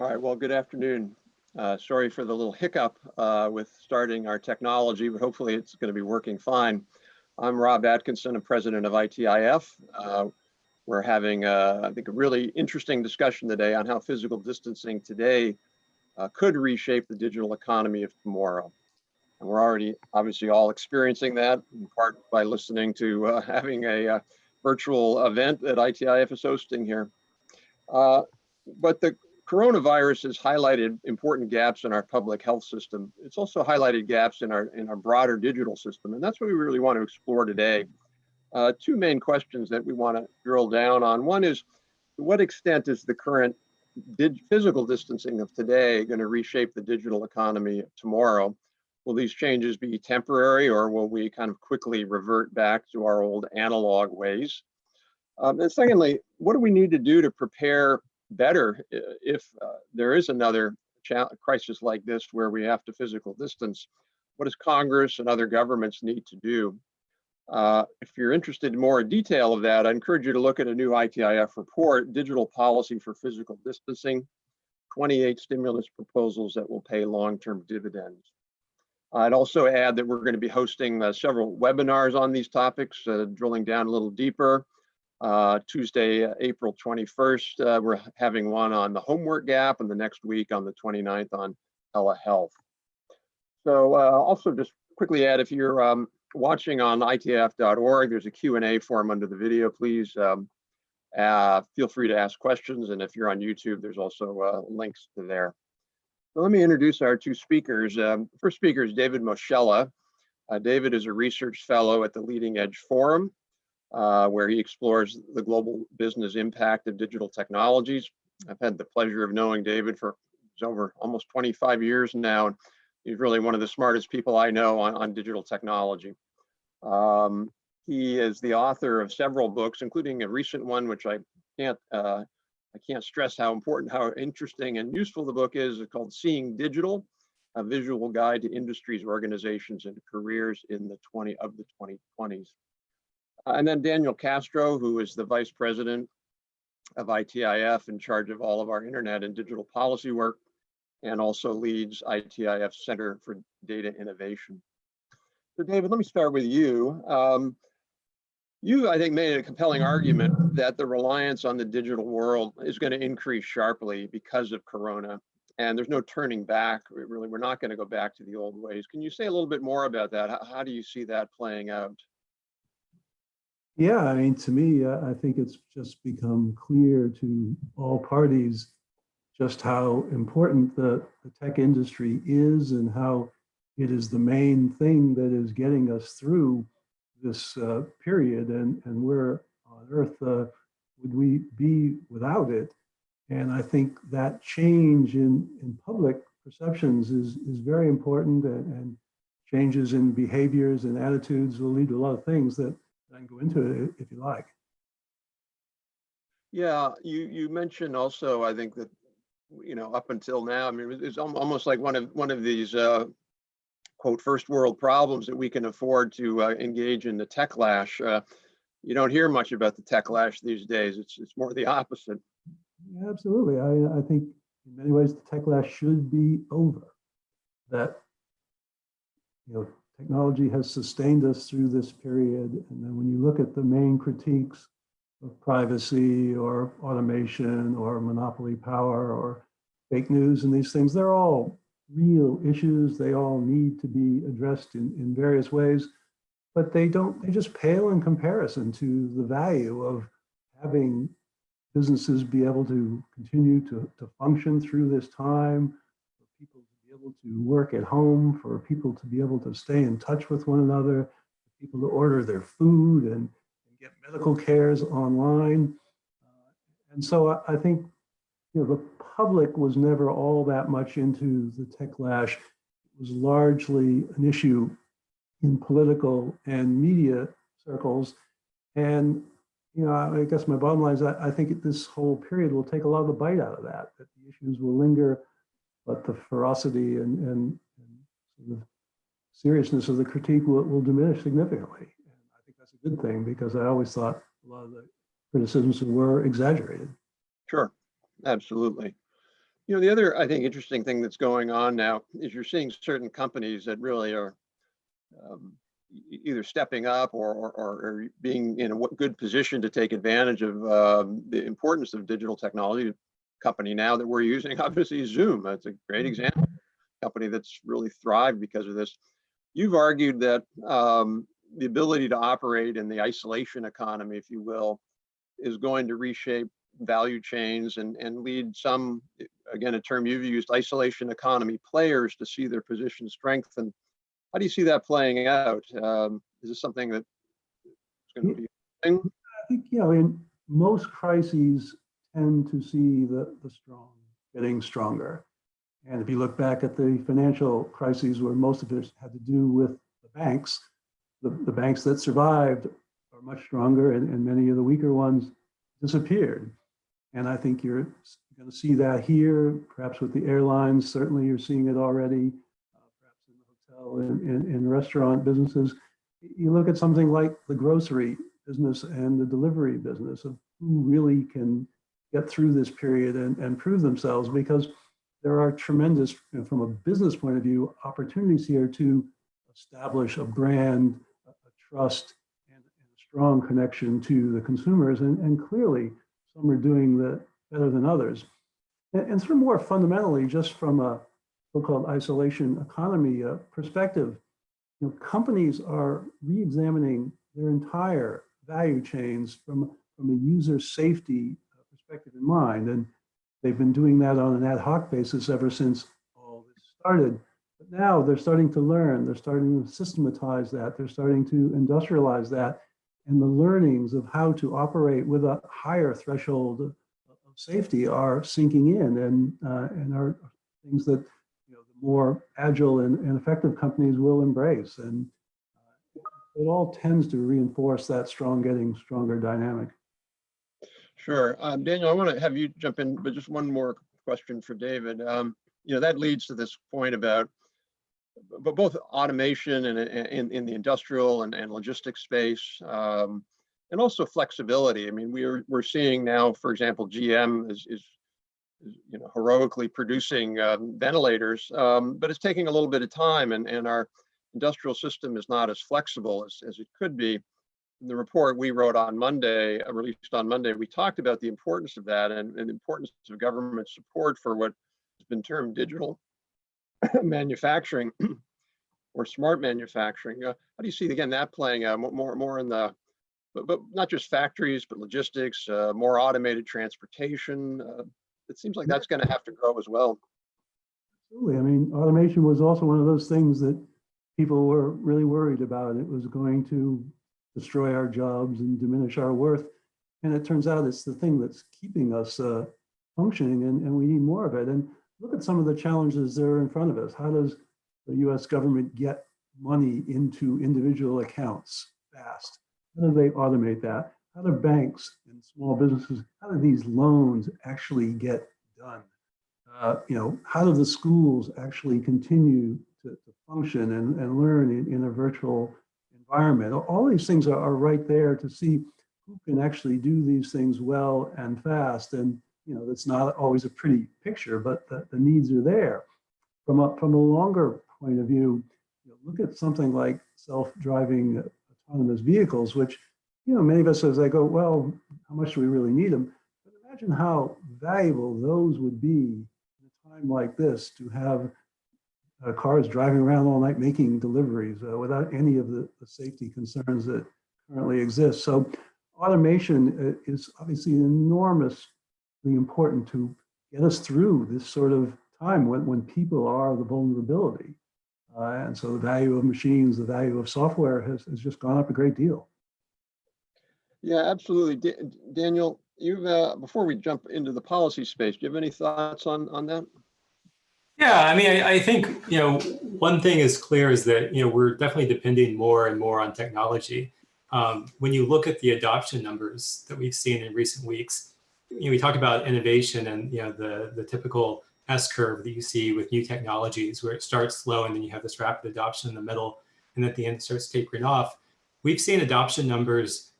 All right, well, good afternoon. Sorry for the little hiccup with starting our technology, but hopefully it's going to be working fine. I'm Rob Atkinson, I'm president of ITIF. We're having, I think, a really interesting discussion today on how physical distancing today could reshape the digital economy of tomorrow. And we're already obviously all experiencing that, in part by listening to having a virtual event that ITIF is hosting here. But the coronavirus has highlighted important gaps in our public health system. It's also highlighted gaps in our broader digital system, and that's what we really want to explore today. Two main questions that we want to drill down on. One is, to what extent is the current physical distancing of today going to reshape the digital economy of tomorrow? Will these changes be temporary, or will we kind of quickly revert back to our old analog ways? And secondly, what do we need to do to prepare better if there is another crisis like this where we have to physical distance? What does Congress and other governments need to do? If you're interested in more detail of that, I encourage you to look at a new ITIF report, Digital Policy for Physical Distancing, 28 stimulus proposals that will pay long-term dividends. I'd also add that we're going to be hosting several webinars on these topics, drilling down a little deeper. Tuesday, April 21st, we're having one on the homework gap, and the next week on the 29th on telehealth. So also just quickly add, if you're watching on itif.org, there's a Q&A form under the video. Please feel free to ask questions, and if you're on YouTube, there's also links to there. So let me introduce our two speakers. First speaker is David Moschella. David is a research fellow at the Leading Edge Forum, where he explores the global business impact of digital technologies. I've had the pleasure of knowing David for over almost 25 years now, and he's really one of the smartest people I know on digital technology. He is the author of several books, including a recent one, which I can't stress how important, how interesting and useful the book is. It's called Seeing Digital, a visual guide to industries, organizations, and careers in the 2020s. And then Daniel Castro, who is the vice president of ITIF, in charge of all of our internet and digital policy work, and also leads ITIF's Center for Data Innovation. So David, let me start with you. You, I think, made a compelling argument that the reliance on the digital world is going to increase sharply because of Corona, and there's no turning back. We're not going to go back to the old ways. Can you say a little bit more about that? How do you see that playing out? Yeah, I mean, to me, I think it's just become clear to all parties just how important the tech industry is and how it is the main thing that is getting us through this period, and where on earth would we be without it? And I think that change in public perceptions is very important, and changes in behaviors and attitudes will lead to a lot of things that I can go into it if you like. Yeah, you mentioned also, I think that, you know, up until now, I mean, it's almost like one of these quote first world problems that we can afford to engage in the tech lash. You don't hear much about the tech lash these days. It's more the opposite. Yeah, absolutely. I think in many ways the tech lash should be over. That, you know, technology has sustained us through this period, and then when you look at the main critiques of privacy or automation or monopoly power or fake news and these things, they're all real issues. They all need to be addressed in various ways, but they just pale in comparison to the value of having businesses be able to continue to function through this time, for people to be able to work at home, for people to be able to stay in touch with one another, for people to order their food and get medical cares online. And so I think, you know, the public was never all that much into the tech lash. It was largely an issue in political and media circles. And, you know, I guess my bottom line is I think this whole period will take a lot of the bite out of that the issues will linger, but the ferocity and sort of seriousness of the critique will diminish significantly. And I think that's a good thing, because I always thought a lot of the criticisms were exaggerated. Sure, absolutely. You know, the other, I think, interesting thing that's going on now is you're seeing certain companies that really are either stepping up or being in a good position to take advantage of the importance of digital technology. Company now that we're using, obviously, Zoom. That's a great example. Company that's really thrived because of this. You've argued that the ability to operate in the isolation economy, if you will, is going to reshape value chains and lead some, again, a term you've used, isolation economy players to see their position strengthen. How do you see that playing out? Is this something that's going to be a thing? I think, you know, in most crises tend to see the strong getting stronger. And if you look back at the financial crises where most of it had to do with the banks, the banks that survived are much stronger and many of the weaker ones disappeared. And I think you're going to see that here, perhaps with the airlines. Certainly you're seeing it already, perhaps in the hotel and in restaurant businesses. You look at something like the grocery business and the delivery business of who really can get through this period and prove themselves, because there are tremendous, from a business point of view, opportunities here to establish a brand, a trust, and a strong connection to the consumers. And clearly, some are doing that better than others. And sort of more fundamentally, just from a so-called isolation economy perspective, you know, companies are re-examining their entire value chains from a user safety perspective in mind. And they've been doing that on an ad hoc basis ever since all this started. But now they're starting to learn, they're starting to systematize that, they're starting to industrialize that. And the learnings of how to operate with a higher threshold of safety are sinking in and are things that, you know, the more agile and effective companies will embrace. And it all tends to reinforce that getting stronger dynamic. Sure. Daniel, I want to have you jump in, but just one more question for David. You know, that leads to this point about both automation and in the industrial and logistics space, and also flexibility. I mean, we're seeing now, for example, GM is you know, heroically producing ventilators, but it's taking a little bit of time, and our industrial system is not as flexible as it could be. In the report we wrote on Monday, released on Monday, we talked about the importance of that and the importance of government support for what has been termed digital manufacturing or smart manufacturing. How do you see, again, that playing out more in the, but not just factories, but logistics, more automated transportation? It seems like that's going to have to grow as well. Absolutely. I mean, automation was also one of those things that people were really worried about. It was going to destroy our jobs and diminish our worth. And it turns out it's the thing that's keeping us functioning, and we need more of it. And look at some of the challenges that are in front of us. How does the US government get money into individual accounts fast? How do they automate that? How do banks and small businesses, how do these loans actually get done? You know, how do the schools actually continue to function and learn in a virtual environment? All these things are right there to see who can actually do these things well and fast. And, you know, that's not always a pretty picture, but the needs are there. From a longer point of view, you know, look at something like self-driving autonomous vehicles, which, you know, many of us, as they go, well, how much do we really need them? But imagine how valuable those would be in a time like this, to have cars driving around all night making deliveries without any of the safety concerns that currently exist. So automation is obviously enormously important to get us through this sort of time when people are the vulnerability. And so the value of machines, the value of software has just gone up a great deal. Yeah, absolutely. Daniel, you've before we jump into the policy space, do you have any thoughts on that? Yeah, I mean, I think, you know, one thing is clear is that, you know, we're definitely depending more and more on technology. When you look at the adoption numbers that we've seen in recent weeks, you know, we talked about innovation and, you know, the typical S curve that you see with new technologies, where it starts slow and then you have this rapid adoption in the middle, and at the end it starts tapering off. We've seen adoption numbers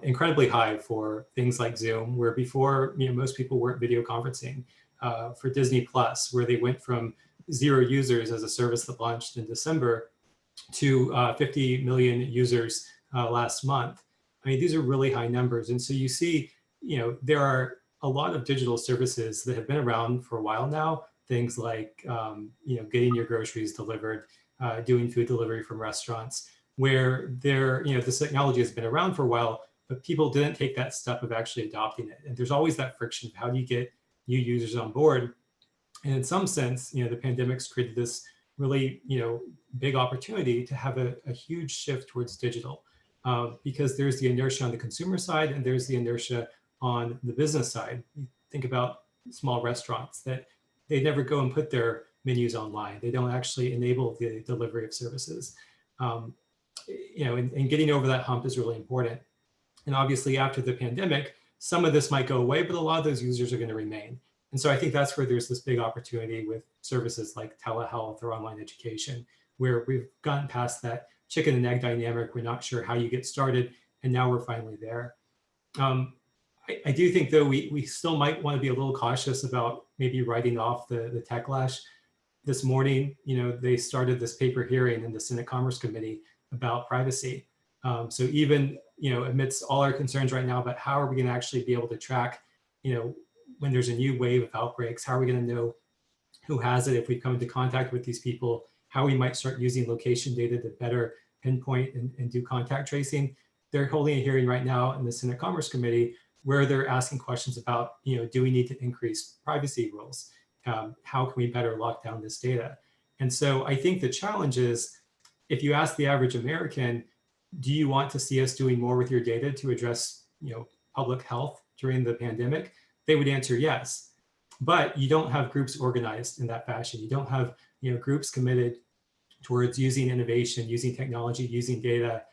incredibly high for things like Zoom, where before, most people weren't video conferencing. For Disney Plus, where they went from 0 users as a service that launched in December to 50 million users last month. I mean, these are really high numbers. And so you see, there are a lot of digital services that have been around for a while now. Things like, getting your groceries delivered, doing food delivery from restaurants, where this technology has been around for a while, but people didn't take that step of actually adopting it. And there's always that friction of how do you get new users on board? And in some sense, the pandemic's created this really, big opportunity to have a huge shift towards digital, because there's the inertia on the consumer side and there's the inertia on the business side. You think about small restaurants that they never go and put their menus online. They don't actually enable the delivery of services. And getting over that hump is really important. And obviously after the pandemic, some of this might go away, but a lot of those users are going to remain. And so I think that's where there's this big opportunity with services like telehealth or online education, where we've gotten past that chicken and egg dynamic. We're not sure how you get started, and now we're finally there. I do think, though, we still might want to be a little cautious about maybe writing off the tech lash. This morning, they started this paper hearing in the Senate Commerce Committee about privacy. So even, amidst all our concerns right now about how are we going to actually be able to track, when there's a new wave of outbreaks, how are we going to know who has it if we come into contact with these people, how we might start using location data to better pinpoint and do contact tracing. They're holding a hearing right now in the Senate Commerce Committee where they're asking questions about, do we need to increase privacy rules? How can we better lock down this data? And so I think the challenge is, if you ask the average American, do you want to see us doing more with your data to address, public health during the pandemic? They would answer yes. But you don't have groups organized in that fashion. You don't have, groups committed towards using innovation, using technology, using data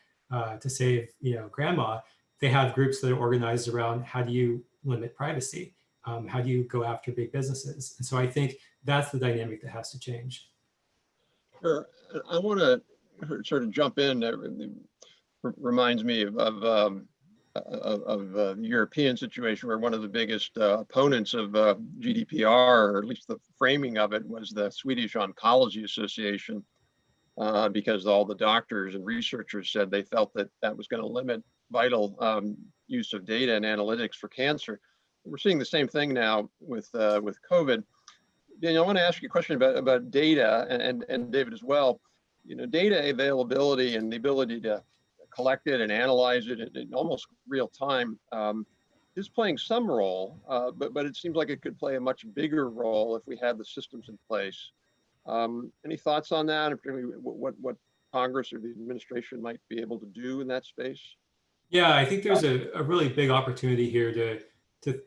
to save, grandma. They have groups that are organized around how do you limit privacy? How do you go after big businesses? And so I think that's the dynamic that has to change. Sure. I want to sort of jump in. It reminds me of the European situation, where one of the biggest opponents of GDPR, or at least the framing of it, was the Swedish Oncology Association, because all the doctors and researchers said they felt that that was going to limit vital use of data and analytics for cancer. We're seeing the same thing now with COVID. Daniel, I want to ask you a question about data, and David as well. Data availability and the ability to collect it and analyze it in almost real time is playing some role, but it seems like it could play a much bigger role if we had the systems in place. Any thoughts on that, and particularly what Congress or the administration might be able to do in that space? Yeah, I think there's a really big opportunity here to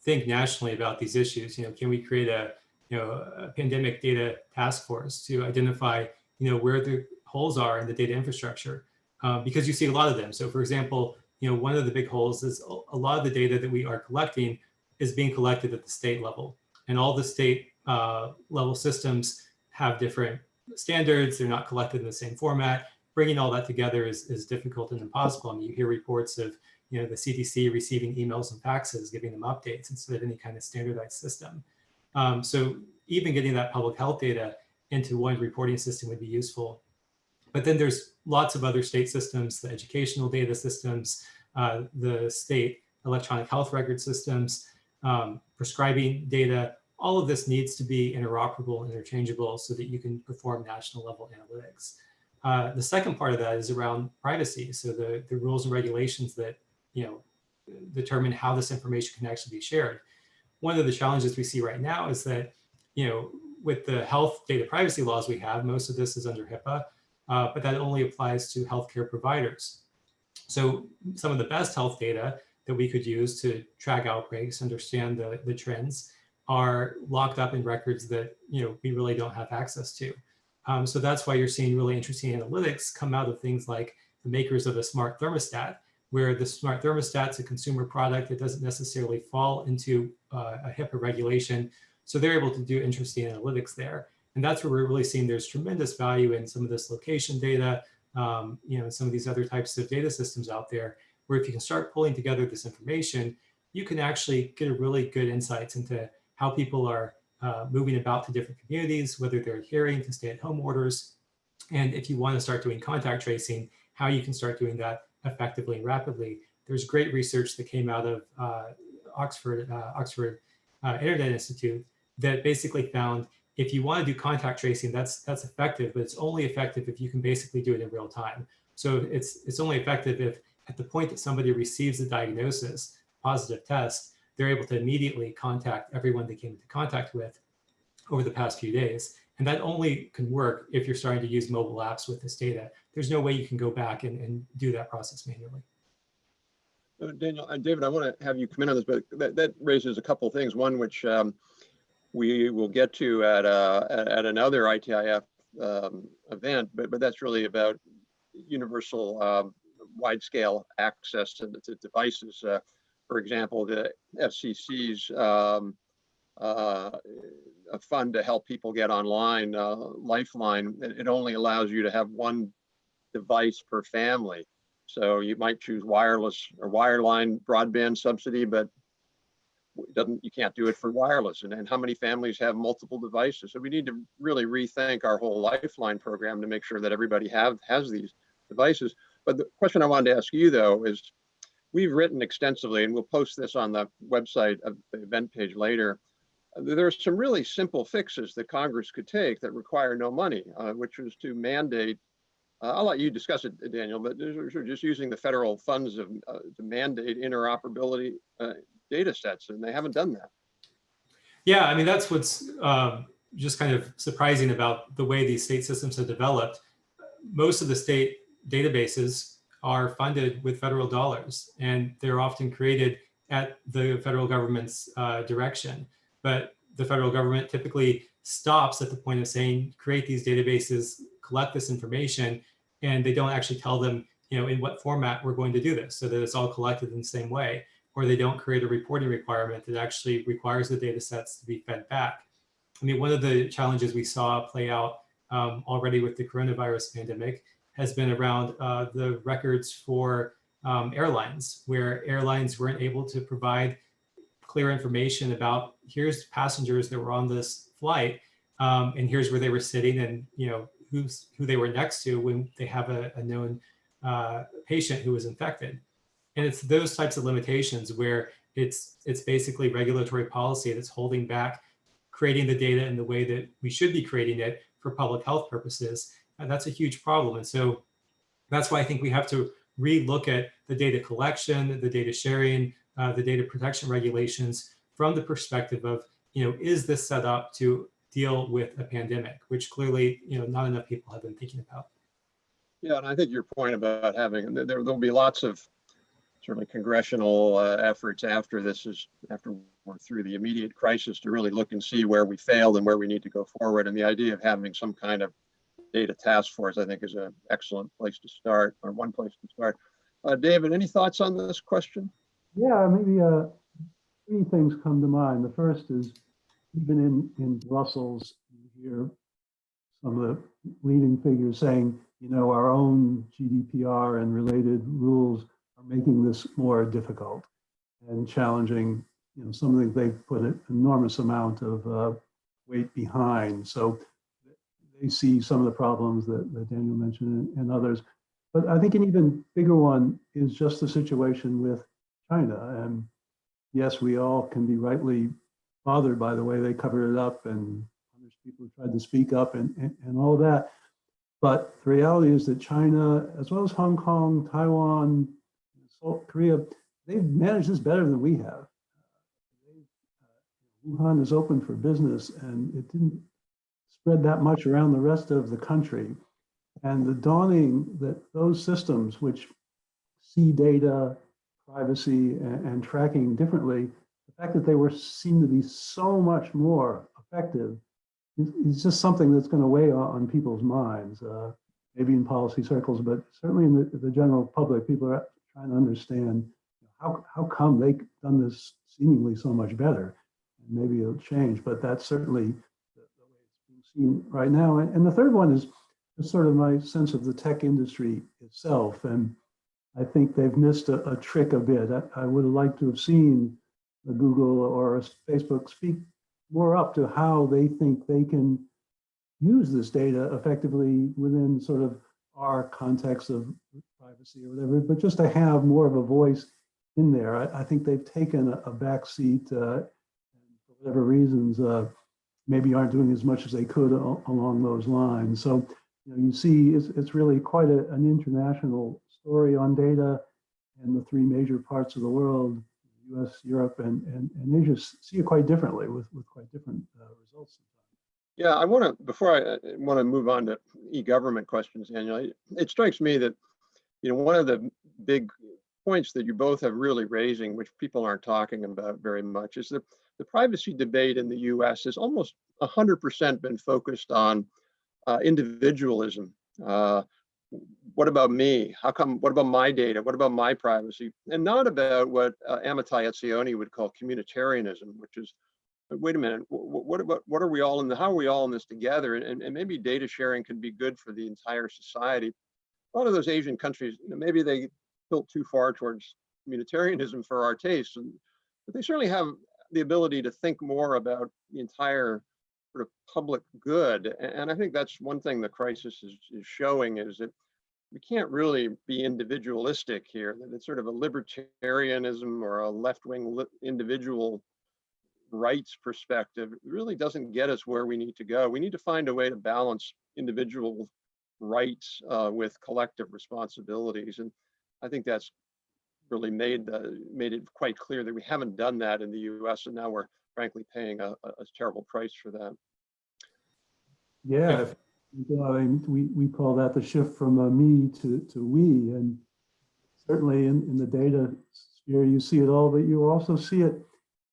think nationally about these issues. Can we create a pandemic data task force to identify where the holes are in the data infrastructure? Because you see a lot of them. So for example, one of the big holes is a lot of the data that we are collecting is being collected at the state level, and all the state level systems have different standards. They're not collected in the same format. Bringing all that together is difficult and impossible. I mean, you hear reports of the CDC receiving emails and faxes, giving them updates instead of any kind of standardized system. So even getting that public health data into one reporting system would be useful. But then there's lots of other state systems, the educational data systems, the state electronic health record systems, prescribing data. All of this needs to be interoperable, interchangeable, so that you can perform national level analytics. The second part of that is around privacy. So the rules and regulations that determine how this information can actually be shared. One of the challenges we see right now is that with the health data privacy laws we have, most of this is under HIPAA, but that only applies to healthcare providers. So some of the best health data that we could use to track outbreaks, understand the trends, are locked up in records that we really don't have access to. So that's why you're seeing really interesting analytics come out of things like the makers of a smart thermostat, where the smart thermostat's a consumer product that doesn't necessarily fall into a HIPAA regulation. So they're able to do interesting analytics there. And that's where we're really seeing there's tremendous value in some of this location data, some of these other types of data systems out there, where if you can start pulling together this information, you can actually get a really good insights into how people are moving about to different communities, whether they're adhering to stay-at-home orders, and if you want to start doing contact tracing, how you can start doing that effectively and rapidly. There's great research that came out of Oxford Internet Institute that basically found if you want to do contact tracing, that's effective, but it's only effective if you can basically do it in real time. So it's only effective if at the point that somebody receives the diagnosis, positive test, they're able to immediately contact everyone they came into contact with over the past few days. And that only can work if you're starting to use mobile apps with this data. There's no way you can go back and do that process manually. Daniel, David, I want to have you come in on this, but that raises a couple of things. One, which we will get to at another ITIF event, but that's really about universal wide-scale access to devices. For example, the FCC's a fund to help people get online, Lifeline, it only allows you to have one device per family. So you might choose wireless or wireline broadband subsidy, but you can't do it for wireless. And how many families have multiple devices? So we need to really rethink our whole Lifeline program to make sure that everybody has these devices. But the question I wanted to ask you, though, is we've written extensively, and we'll post this on the website of the event page later. There are some really simple fixes that Congress could take that require no money, which was to mandate, I'll let you discuss it, Daniel, but just using the federal funds to mandate interoperability data sets, and they haven't done that. Yeah, I mean, that's what's just kind of surprising about the way these state systems have developed. Most of the state databases are funded with federal dollars, and they're often created at the federal government's direction. But the federal government typically stops at the point of saying, create these databases, collect this information, and they don't actually tell them, in what format we're going to do this so that it's all collected in the same way, or they don't create a reporting requirement that actually requires the data sets to be fed back. I mean, one of the challenges we saw play out already with the coronavirus pandemic has been around the records for airlines, where airlines weren't able to provide clear information about here's passengers that were on this flight, and here's where they were sitting, and who they were next to when they have a known patient who was infected. And it's those types of limitations where it's basically regulatory policy that's holding back creating the data in the way that we should be creating it for public health purposes. And that's a huge problem. And so that's why I think we have to re-look at the data collection, the data sharing, the data protection regulations from the perspective of, is this set up to deal with a pandemic, which clearly, not enough people have been thinking about. Yeah, and I think your point about having, there'll be lots of certainly congressional efforts after we're through the immediate crisis to really look and see where we failed and where we need to go forward. And the idea of having some kind of data task force, I think, is an excellent place to start, or one place to start. David, any thoughts on this question? Yeah, maybe three things come to mind. The first is, even in Brussels, you hear some of the leading figures saying, our own GDPR and related rules are making this more difficult and challenging, something they've put an enormous amount of weight behind. So they see some of the problems that Daniel mentioned and others. But I think an even bigger one is just the situation with China. And yes, we all can be rightly bothered by the way they covered it up and punish people who tried to speak up and all that. But the reality is that China, as well as Hong Kong, Taiwan, South Korea, they've managed this better than we have. Wuhan is open for business, and it didn't spread that much around the rest of the country. And the dawning that those systems, which see data, privacy, and tracking differently, the fact that they seem to be so much more effective is just something that's going to weigh on people's minds, maybe in policy circles, but certainly in the general public. People are trying to understand how come they've done this seemingly so much better. And maybe it'll change, but that's certainly the way it's being seen right now. And the third one is sort of my sense of the tech industry itself. And I think they've missed a trick a bit. I would have liked to have seen a Google or a Facebook speak more up to how they think they can use this data effectively within sort of our context of privacy or whatever, but just to have more of a voice in there. I think they've taken a back seat for whatever reasons, maybe aren't doing as much as they could along those lines. So you see it's really quite an international story on data, and the three major parts of the world, US, Europe, and Asia, see it quite differently with quite different results. Yeah, before I want to move on to e-government questions, Daniel, it strikes me that, one of the big points that you both have really raising, which people aren't talking about very much, is that the privacy debate in the US has almost 100% been focused on individualism. What about me? What about my data? What about my privacy? And not about what Amitai Etzioni would call communitarianism, which is, wait a minute, what are we all in how are we all in this together? And maybe data sharing can be good for the entire society. A lot of those Asian countries, maybe they tilt too far towards communitarianism for our tastes, but they certainly have the ability to think more about the entire sort of public good. And I think that's one thing the crisis is showing, is that we can't really be individualistic here, that it's sort of a libertarianism or a left-wing individual rights perspective. It really doesn't get us where we need to go. We need to find a way to balance individual rights with collective responsibilities. And I think that's really made it quite clear that we haven't done that in the US, and now we're frankly paying a terrible price for that. Yeah, we call that the shift from me to we, and certainly in the data sphere you see it all, but you also see it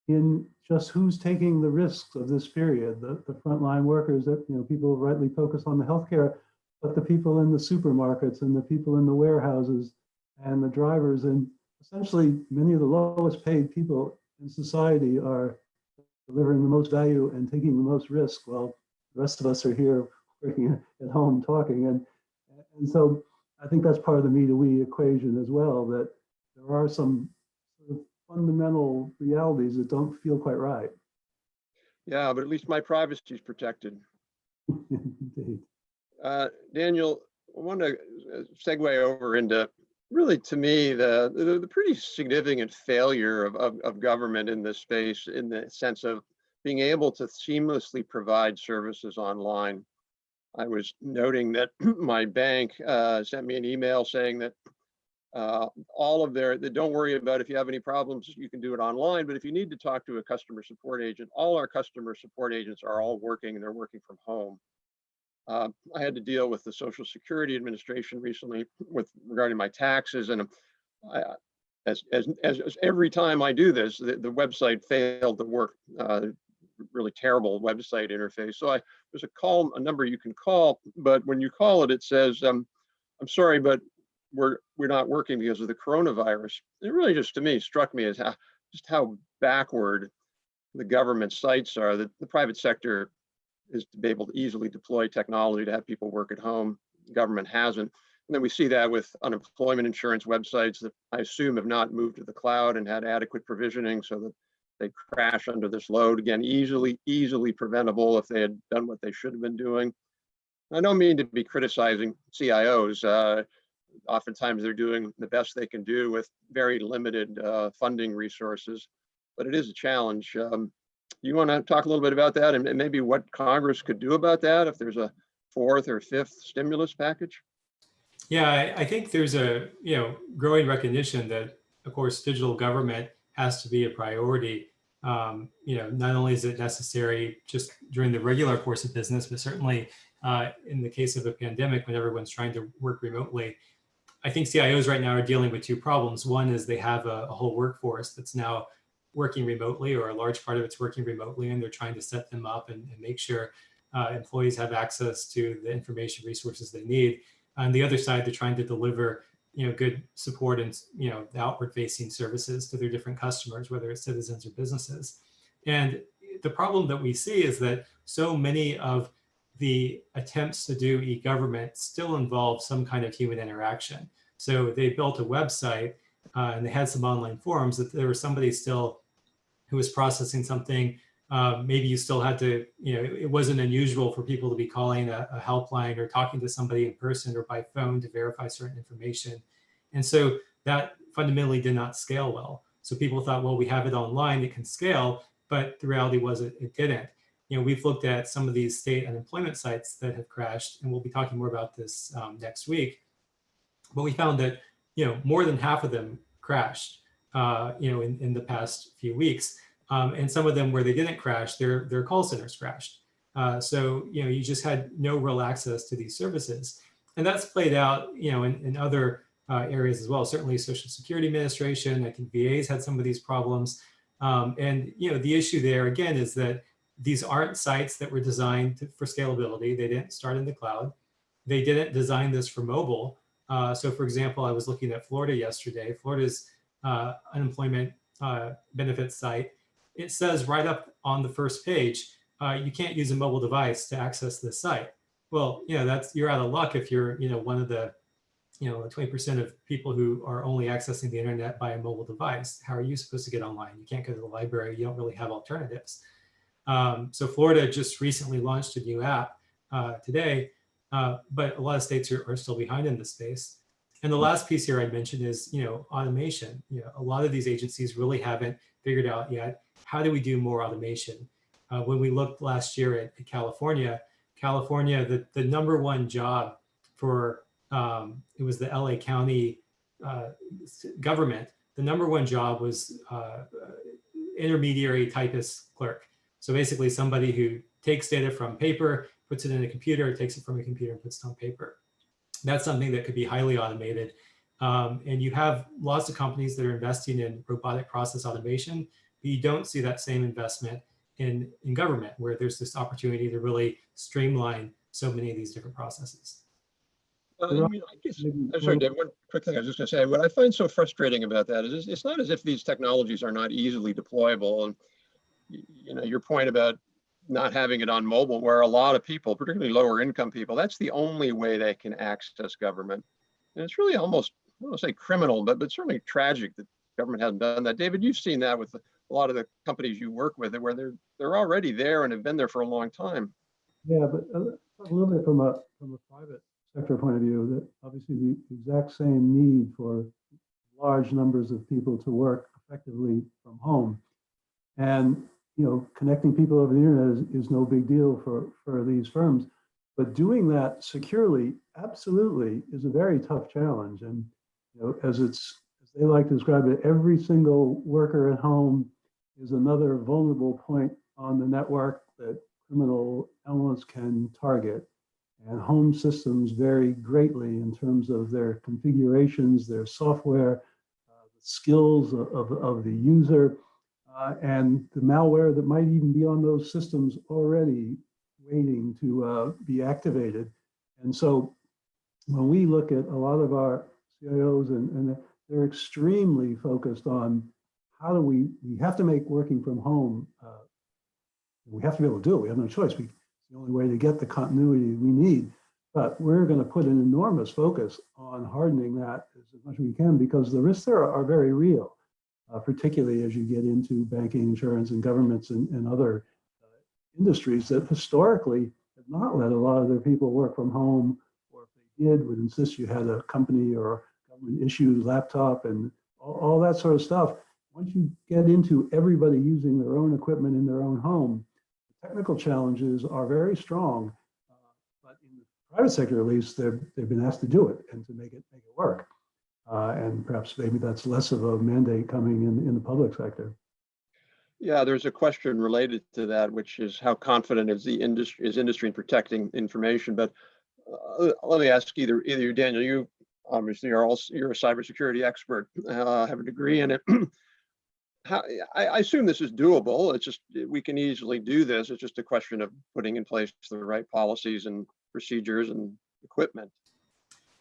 in just who's taking the risks of this period. The frontline workers, that people rightly focus on the healthcare, but the people in the supermarkets and the people in the warehouses and the drivers, and essentially many of the lowest paid people in society are delivering the most value and taking the most risk, while the rest of us are here working at home talking. And so I think that's part of the me to we equation as well, that there are some sort of fundamental realities that don't feel quite right. Yeah, but at least my privacy is protected. Indeed. Daniel, I want to segue over into, really, to me, the pretty significant failure of government in this space, in the sense of being able to seamlessly provide services online. I was noting that my bank sent me an email saying that all of don't worry about if you have any problems, you can do it online, but if you need to talk to a customer support agent, all our customer support agents are all working, and they're working from home. I had to deal with the Social Security Administration recently regarding my taxes, and as every time I do this, the website failed to work. Really terrible website interface. So there's a number you can call, but when you call it, it says, "I'm sorry, but we're not working because of the coronavirus." It really just, to me, struck me as how backward the government sites are. That the private sector is to be able to easily deploy technology to have people work at home. The government hasn't. And then we see that with unemployment insurance websites that I assume have not moved to the cloud and had adequate provisioning, so that they crash under this load. Again, easily preventable if they had done what they should have been doing. I don't mean to be criticizing CIOs. Oftentimes they're doing the best they can do with very limited funding resources, but it is a challenge. You want to talk a little bit about that, and maybe what Congress could do about that if there's a fourth or fifth stimulus package? Yeah, I think there's a growing recognition that, of course, digital government has to be a priority. Not only is it necessary just during the regular course of business, but certainly in the case of a pandemic when everyone's trying to work remotely. I think CIOs right now are dealing with two problems. One is they have a whole workforce that's now working remotely, or a large part of it's working remotely, and they're trying to set them up and make sure employees have access to the information resources they need. On the other side, they're trying to deliver good support and the outward-facing services to their different customers, whether it's citizens or businesses. And the problem that we see is that so many of the attempts to do e-government still involve some kind of human interaction. So they built a website and they had some online forums that there was somebody still who was processing something. Maybe you still had to, it wasn't unusual for people to be calling a helpline or talking to somebody in person or by phone to verify certain information. And so that fundamentally did not scale well. So people thought, well, we have it online, it can scale, but the reality was it didn't. We've looked at some of these state unemployment sites that have crashed, and we'll be talking more about this next week. But we found that, more than half of them crashed, in the past few weeks. And some of them where they didn't crash, their call centers crashed. So, you just had no real access to these services. And that's played out, in other areas as well. Certainly Social Security Administration, I think VA's had some of these problems. And, the issue there, again, is that these aren't sites that were designed for scalability. They didn't start in the cloud. They didn't design this for mobile. So for example, I was looking at Florida yesterday. Florida's unemployment benefits site. It says right up on the first page, you can't use a mobile device to access this site. Well, you're out of luck if you're, one of the, 20% of people who are only accessing the internet by a mobile device. How are you supposed to get online? You can't go to the library. You don't really have alternatives. So Florida just recently launched a new app today, but a lot of states are still behind in this space. And the last piece here I mentioned is, automation. A lot of these agencies really haven't figured out yet, how do we do more automation? When we looked last year at California, the number one job for, it was the LA County government, the number one job was intermediary typist clerk. So basically somebody who takes data from paper, puts it in a computer, takes it from a computer and puts it on paper. That's something that could be highly automated. And you have lots of companies that are investing in robotic process automation, but you don't see that same investment in government, where there's this opportunity to really streamline so many of these different processes. I guess, I'm sorry, Dave, one quick thing I was just going to say. What I find so frustrating about that is it's not as if these technologies are not easily deployable. And your point about not having it on mobile, where a lot of people, particularly lower income people, that's the only way they can access government. And it's really almost, I don't want to say criminal, but certainly tragic that government hasn't done that. David, you've seen that with a lot of the companies you work with, where they're already there and have been there for a long time. Yeah, but a little bit from a private sector point of view, that obviously the exact same need for large numbers of people to work effectively from home. And connecting people over the internet is no big deal for these firms, but doing that securely absolutely is a very tough challenge. And as they like to describe it, every single worker at home is another vulnerable point on the network that criminal elements can target. And home systems vary greatly in terms of their configurations, their software, the skills of the user. And the malware that might even be on those systems already waiting to be activated. And so when we look at a lot of our CIOs, and they're extremely focused on how do we have to make working from home, we have to be able to do it. We have no choice. It's the only way to get the continuity we need. But we're going to put an enormous focus on hardening that as much as we can, because the risks there are very real. Particularly as you get into banking, insurance, and governments and other industries that historically have not let a lot of their people work from home, or if they did, would insist you had a company or government issued laptop and all that sort of stuff. Once you get into everybody using their own equipment in their own home, the technical challenges are very strong. But in the private sector, at least, they've been asked to do it and to make it work. And perhaps maybe that's less of a mandate coming in the public sector. Yeah, there's a question related to that, which is how confident is industry in protecting information? But let me ask either you, Daniel. You obviously you're a cybersecurity expert, have a degree in it. I assume this is doable. It's just we can easily do this. It's just a question of putting in place the right policies and procedures and equipment.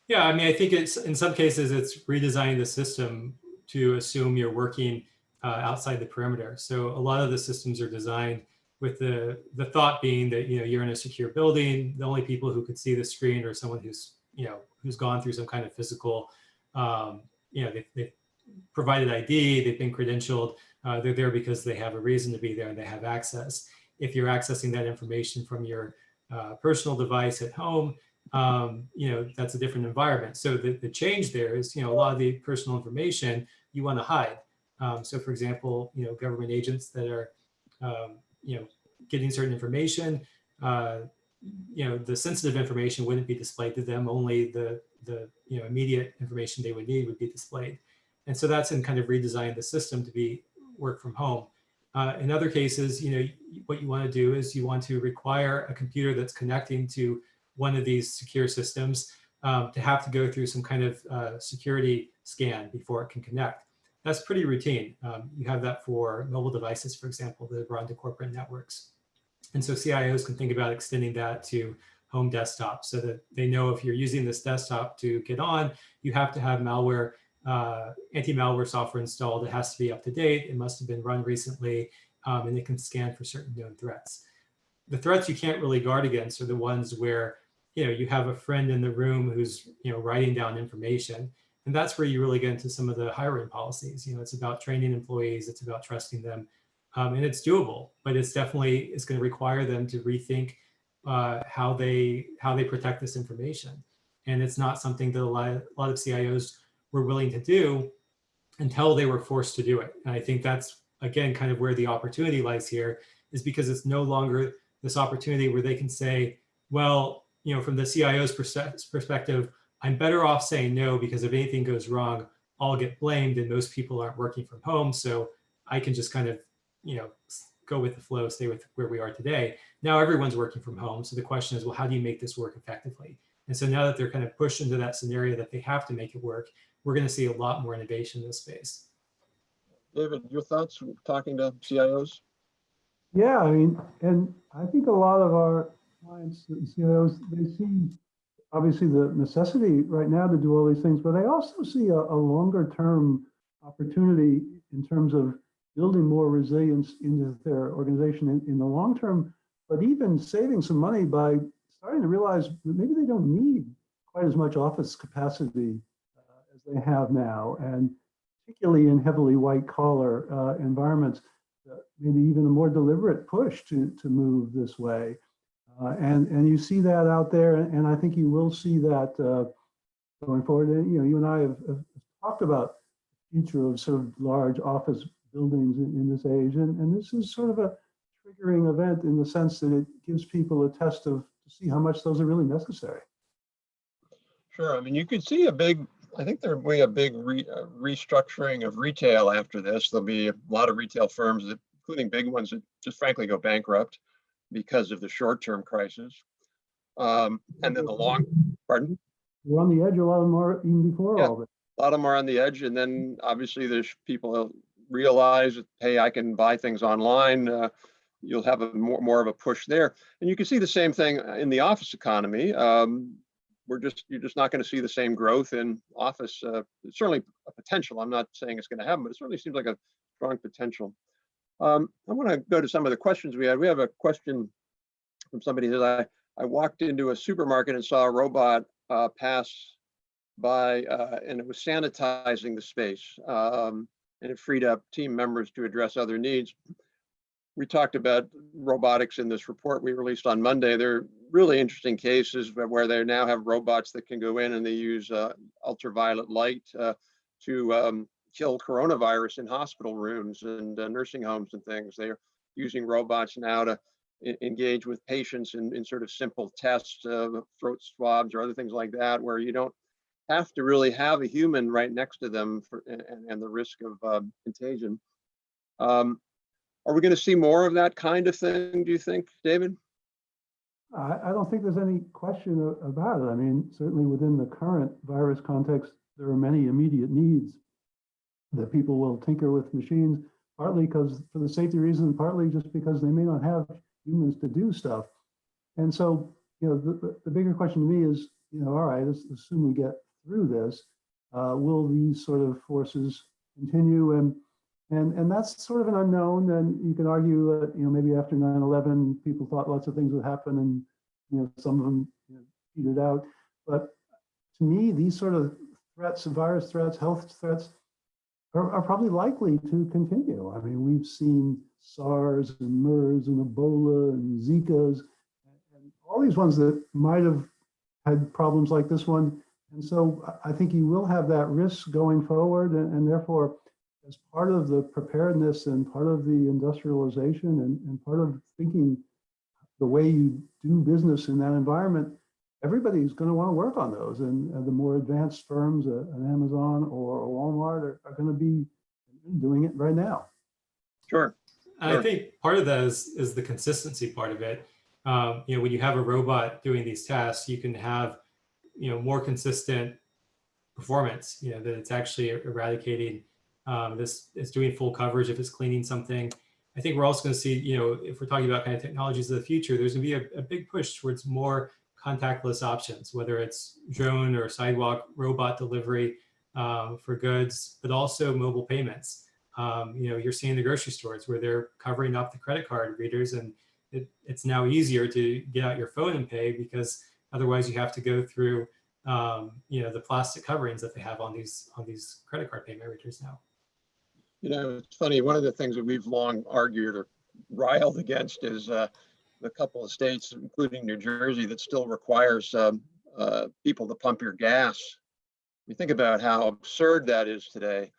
Yeah, I mean, I think it's in some cases it's redesigning the system to assume you're working outside the perimeter. So a lot of the systems are designed with the thought being that you're in a secure building. The only people who could see the screen are someone who's gone through some kind of physical They've provided ID, they've been credentialed, they're there because they have a reason to be there and they have access. If you're accessing that information from your personal device at home, that's a different environment. So the change there is, a lot of the personal information you want to hide. So for example, government agents that are, getting certain information, the sensitive information wouldn't be displayed to them. Only the immediate information they would need would be displayed. And so that's in kind of redesigning the system to be work from home. In other cases, what you want to do is you want to require a computer that's connecting to one of these secure systems to have to go through some kind of security scan before it can connect. That's pretty routine. You have that for mobile devices, for example, that run to corporate networks. And so CIOs can think about extending that to home desktops so that they know if you're using this desktop to get on, you have to have malware, anti-malware software installed. It has to be up to date. It must have been run recently, and it can scan for certain known threats. The threats you can't really guard against are the ones where you have a friend in the room who's writing down information. And that's where you really get into some of the hiring policies. It's about training employees, it's about trusting them. And it's doable, but it's going to require them to rethink how they protect this information. And it's not something that a lot of CIOs were willing to do until they were forced to do it. And I think that's, again, kind of where the opportunity lies here, is because it's no longer this opportunity where they can say, well, from the CIO's perspective, I'm better off saying no, because if anything goes wrong, I'll get blamed and most people aren't working from home. So I can just kind of, go with the flow, stay with where we are today. Now everyone's working from home. So the question is, well, how do you make this work effectively? And so now that they're kind of pushed into that scenario that they have to make it work, we're going to see a lot more innovation in this space. David, your thoughts talking to CIOs? Yeah, and I think a lot of our clients, CIOs, they see obviously the necessity right now to do all these things, but they also see a longer term opportunity in terms of building more resilience into their organization in the long term, but even saving some money by starting to realize that maybe they don't need quite as much office capacity as they have now, and particularly in heavily white collar environments, maybe even a more deliberate push to move this way. And you see that out there, and I think you will see that going forward. And, you and I have talked about the future of sort of large office buildings in this age, and this is sort of a triggering event in the sense that it gives people a test to see how much those are really necessary. Sure. You could see I think there'll be a big restructuring of retail after this. There'll be a lot of retail firms, including big ones, that just frankly go bankrupt because of the short-term crisis. And then pardon? We're on the edge, a lot of them are even before all this. A lot of them are on the edge, and then obviously there's people realize that, hey, I can buy things online. You'll have a more of a push there, and you can see the same thing in the office economy. You're just not going to see the same growth in office. It's certainly a potential. I'm not saying it's going to happen, but it certainly seems like a strong potential. I want to go to some of the questions we had. We have a question from somebody who says, I walked into a supermarket and saw a robot pass by, and it was sanitizing the space, and it freed up team members to address other needs. We talked about robotics in this report we released on Monday. There are really interesting cases where they now have robots that can go in and they use ultraviolet light to kill coronavirus in hospital rooms and nursing homes and things. They're using robots now to engage with patients in sort of simple tests, throat swabs or other things like that, where you don't have to really have a human right next to them and the risk of contagion. Are we going to see more of that kind of thing, do you think, David? I don't think there's any question about it. Certainly within the current virus context, there are many immediate needs that people will tinker with machines, partly because for the safety reason, partly just because they may not have humans to do stuff. And so, the bigger question to me is, all right, let's assume we get through this. Will these sort of forces continue? And that's sort of an unknown. And you can argue that, maybe after 9/11, people thought lots of things would happen, and some of them petered out. But to me, these sort of threats, virus threats, health threats are probably likely to continue. I mean, we've seen SARS and MERS and Ebola and Zika's and all these ones that might have had problems like this one. And so I think you will have that risk going forward. And therefore, as part of the preparedness and part of the industrialization and part of thinking the way you do business in that environment, everybody's going to want to work on those. And the more advanced firms, an Amazon or a Walmart are going to be doing it right now. Sure. I think part of that is the consistency part of it. When you have a robot doing these tasks, you can have, more consistent performance, that it's actually eradicating this, it's doing full coverage if it's cleaning something. I think we're also going to see, if we're talking about kind of technologies of the future, there's going to be a big push towards more contactless options, whether it's drone or sidewalk robot delivery for goods, but also mobile payments. You're seeing the grocery stores where they're covering up the credit card readers, and it's now easier to get out your phone and pay because otherwise you have to go through, the plastic coverings that they have on these credit card payment readers now. It's funny. One of the things that we've long argued or riled against is the couple of states, including New Jersey, that still requires people to pump your gas. You think about how absurd that is today.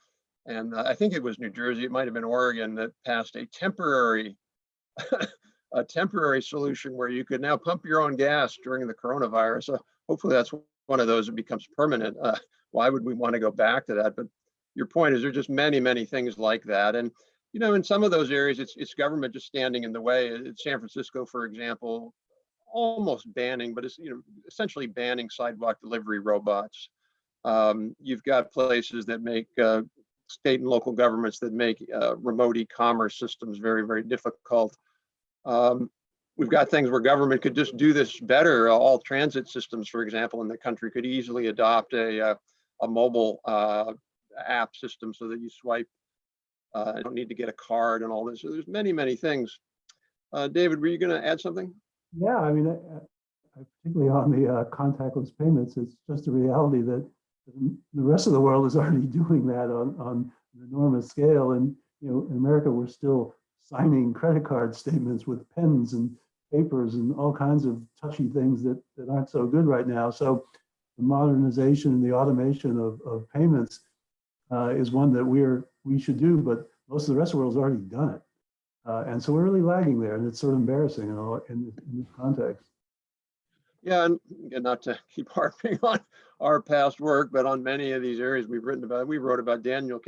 And I think it was New Jersey, it might have been Oregon, that passed a temporary solution where you could now pump your own gas during the coronavirus. So hopefully that's one of those that becomes permanent. Why would we want to go back to that? But your point is, there are just many, many things like that. And, in some of those areas, it's government just standing in the way. In San Francisco, for example, almost banning, but it's, essentially banning sidewalk delivery robots. You've got places that make state and local governments that make remote e-commerce systems very, very difficult. We've got things where government could just do this better. All transit systems, for example, in the country could easily adopt a mobile app system so that you swipe. You don't need to get a card and all this. So there's many, many things. David, were you going to add something? Yeah, I mean, particularly on the contactless payments, it's just a reality that the rest of the world is already doing that on an enormous scale. And, in America, we're still signing credit card statements with pens and papers and all kinds of touchy things that aren't so good right now. So the modernization and the automation of payments is one that we should do, but most of the rest of the world's already done it. And so we're really lagging there, and it's sort of embarrassing in this context. Yeah, and not to keep harping on our past work, but on many of these areas we've written about. We wrote about Daniel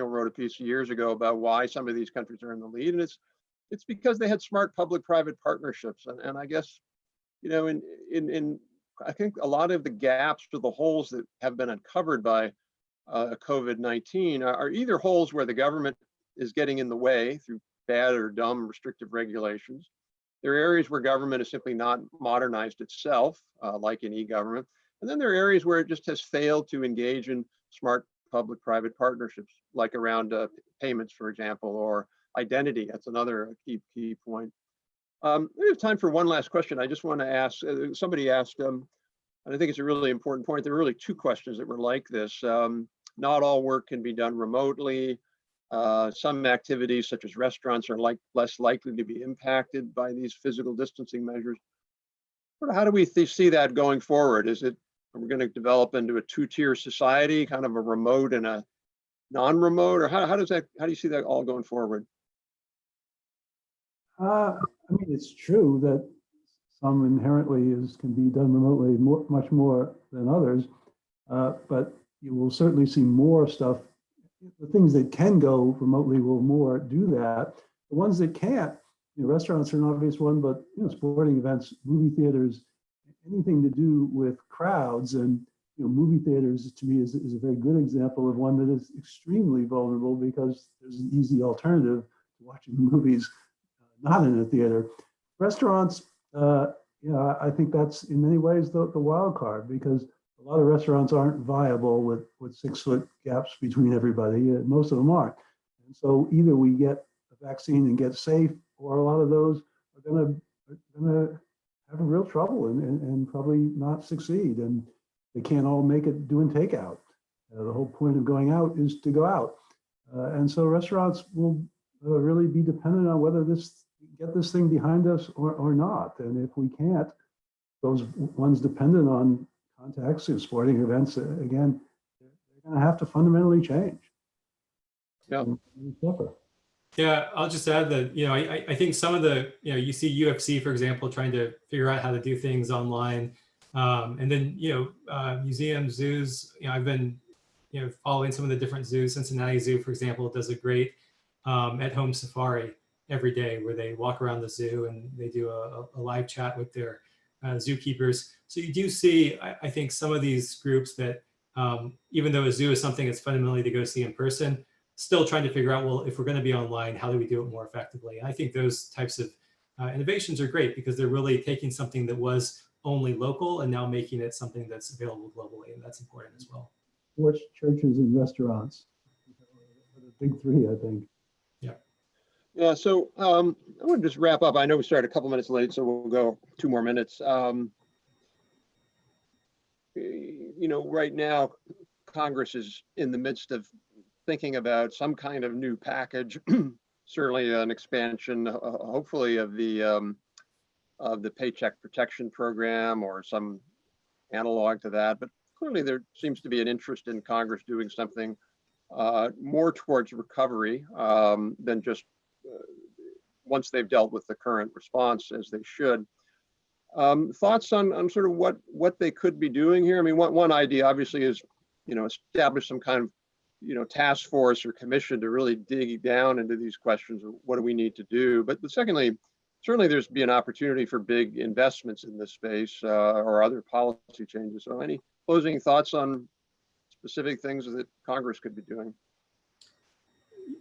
wrote a piece years ago about why some of these countries are in the lead, and it's because they had smart public-private partnerships. And I guess, in I think a lot of the gaps or the holes that have been uncovered by COVID-19 are either holes where the government is getting in the way through bad or dumb restrictive regulations. There are areas where government has simply not modernized itself, like in e-government. And then there are areas where it just has failed to engage in smart public-private partnerships, like around payments, for example, or identity. That's another key point. We have time for one last question. I just want to ask, somebody asked, and I think it's a really important point. There are really two questions that were like this. Not all work can be done remotely. Some activities, such as restaurants, are less likely to be impacted by these physical distancing measures. How do we see that going forward? Are we going to develop into a two-tier society, kind of a remote and a non-remote, or how do you see that all going forward? I mean, it's true that some inherently can be done remotely much more than others, but you will certainly see more stuff. The things that can go remotely will more do that. The ones that can't, restaurants are an obvious one, but sporting events, movie theaters, anything to do with crowds, and movie theaters to me is a very good example of one that is extremely vulnerable because there's an easy alternative to watching movies not in a theater. Restaurants, I think that's in many ways the wild card, because a lot of restaurants aren't viable with 6-foot gaps between everybody. Most of them aren't. And so either we get a vaccine and get safe, or a lot of those are going to have a real trouble and probably not succeed. And they can't all make it doing takeout. The whole point of going out is to go out. And so restaurants will really be dependent on whether get this thing behind us or not. And if we can't, those ones dependent on contacts and sporting events, again, they're going to have to fundamentally change. Yeah. Yeah, I'll just add that, I think some of the, you see UFC, for example, trying to figure out how to do things online. And then, museums, zoos, I've been, following some of the different zoos. Cincinnati Zoo, for example, does a great at-home safari every day where they walk around the zoo and they do a live chat with their zookeepers. So you do see, I think, some of these groups that, even though a zoo is something that's fundamentally to go see in person, still trying to figure out, well, if we're going to be online, how do we do it more effectively? And I think those types of innovations are great because they're really taking something that was only local and now making it something that's available globally, and that's important as well. Sports, churches, and restaurants are the big three, I think. Yeah, so I want to just wrap up. I know we started a couple minutes late, so we'll go 2 more minutes. Right now, Congress is in the midst of thinking about some kind of new package, certainly an expansion, hopefully, of the Paycheck Protection Program or some analog to that. But clearly, there seems to be an interest in Congress doing something more towards recovery than just once they've dealt with the current response, as they should. Thoughts on sort of what they could be doing here? I mean, one idea obviously is, establish some kind of, task force or commission to really dig down into these questions of what do we need to do. But secondly, certainly there's be an opportunity for big investments in this space or other policy changes. So any closing thoughts on specific things that Congress could be doing?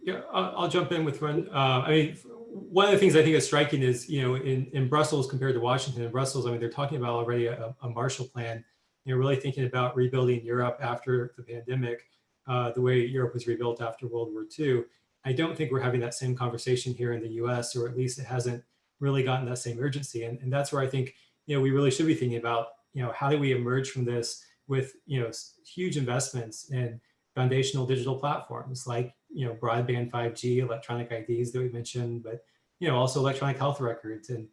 Yeah, I'll jump in with one. I mean, one of the things I think is striking is, in Brussels compared to Washington, in Brussels, I mean, they're talking about already a Marshall Plan. They're really thinking about rebuilding Europe after the pandemic, the way Europe was rebuilt after World War II. I don't think we're having that same conversation here in the US, or at least it hasn't really gotten that same urgency. And that's where I think, we really should be thinking about, how do we emerge from this with, huge investments in foundational digital platforms like, broadband 5G, electronic IDs that we mentioned, but, also electronic health records and,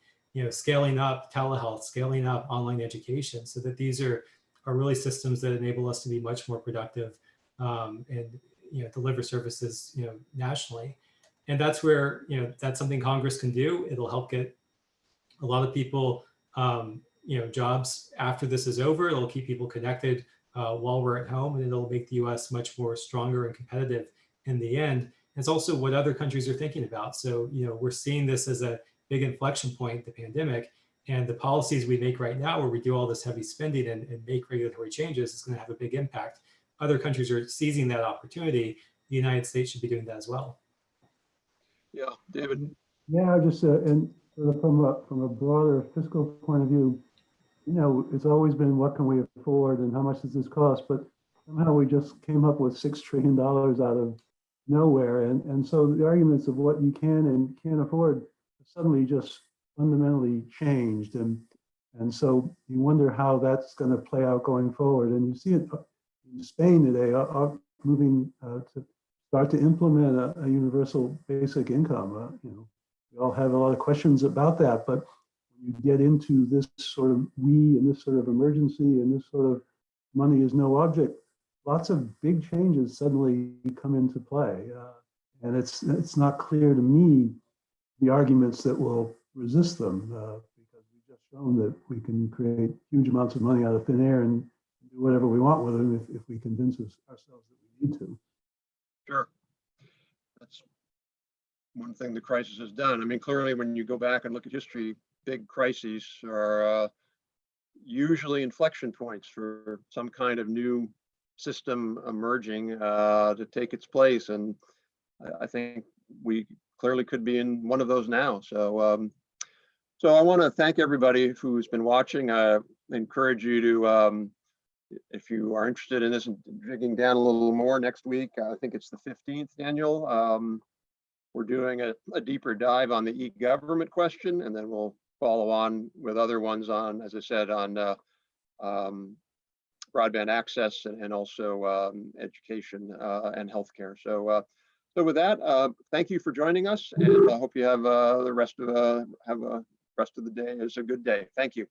scaling up telehealth, scaling up online education so that these are really systems that enable us to be much more productive and, deliver services, nationally. And that's where, that's something Congress can do. It'll help get a lot of people, jobs after this is over. It'll keep people connected while we're at home, and it'll make the US much more stronger and competitive in the end. It's also what other countries are thinking about. So, we're seeing this as a big inflection point, the pandemic, and the policies we make right now where we do all this heavy spending and make regulatory changes is going to have a big impact. Other countries are seizing that opportunity. The United States should be doing that as well. Yeah, David. Yeah, just and sort of from a broader fiscal point of view, it's always been what can we afford and how much does this cost? But somehow we just came up with $6 trillion out of nowhere. And so the arguments of what you can and can't afford suddenly just fundamentally changed. And so you wonder how that's going to play out going forward. And you see it in Spain today, moving to start to implement a universal basic income. We all have a lot of questions about that, but when you get into this sort of and this sort of emergency and this sort of money is no object, lots of big changes suddenly come into play. And it's not clear to me the arguments that will resist them because we've just shown that we can create huge amounts of money out of thin air and do whatever we want with them if we convince ourselves that we need to. Sure. That's one thing the crisis has done. I mean, clearly, when you go back and look at history, big crises are usually inflection points for some kind of new system emerging to take its place. And I think we clearly could be in one of those now. So, so I want to thank everybody who's been watching. I encourage you to, if you are interested in this and digging down a little more next week, I think it's the 15th, Daniel. We're doing a deeper dive on the e-government question, and then we'll follow on with other ones on, as I said, on broadband access and also education and healthcare. So, so with that, thank you for joining us, and I hope you have the rest of the day is a good day. Thank you.